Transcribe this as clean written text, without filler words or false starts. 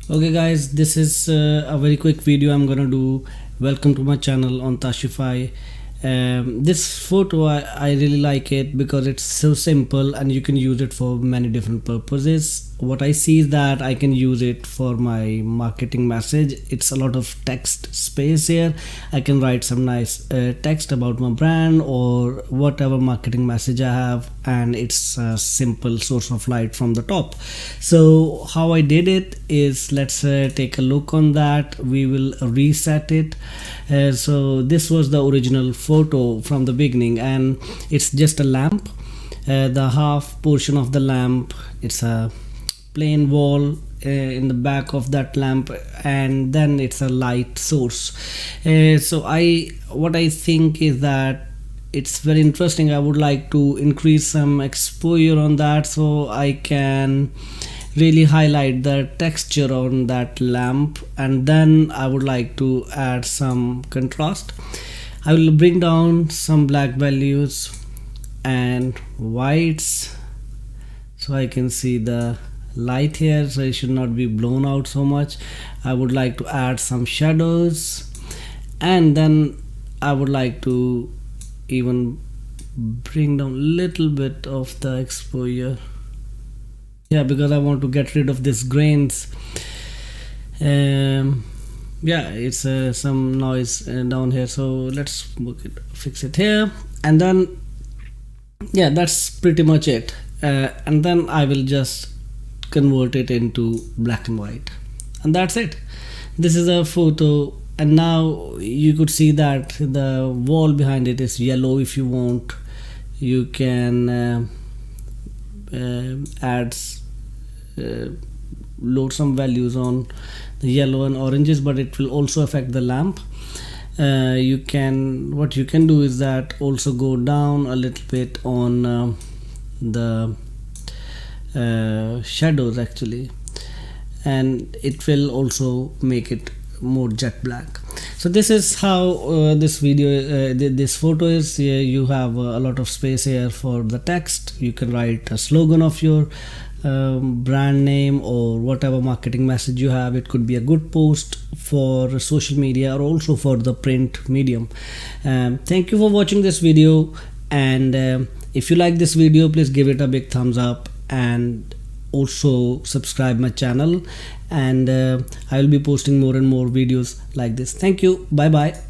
Okay guys, this is a very quick video I'm gonna do. Welcome to my channel on Tashify. This photo I really like it because it's so simple and you can use it for many different purposes. What I see is that I can use it for my marketing message. It's a lot of text space here. I can write some nice text about my brand or whatever marketing message I have, and it's a simple source of light from the top. So how I did it is, let's take a look on that. We will reset it. So this was the original photo from the beginning, and it's just a lamp. The half portion of the lamp, it's a plain wall in the back of that lamp, and then it's a light source. So what I think is that it's very interesting. I would like to increase some exposure on that so I can really highlight the texture on that lamp, and then I would like to add some contrast. I will bring down some black values and whites so I can see the light here, so it should not be blown out so much. I would like to add some shadows, and then I would like to even bring down a little bit of the exposure, because I want to get rid of these grains. It's some noise down here, so let's fix it here, and then that's pretty much it. And then I will just convert it into black and white, and that's it. This is a photo, and now you could see that the wall behind it is yellow. If you want, you can load some values on the yellow and oranges, but it will also affect the lamp. What you can do is that also go down a little bit on the shadows actually, and it will also make it more jet black. So this is how this photo is. You have a lot of space here for the text. You can write a slogan of your brand name or whatever marketing message you have. It could be a good post for social media or also for the print medium. Thank you for watching this video, and if you like this video, please give it a big thumbs up and also subscribe my channel, and I will be posting more and more videos like this. Thank you. Bye bye.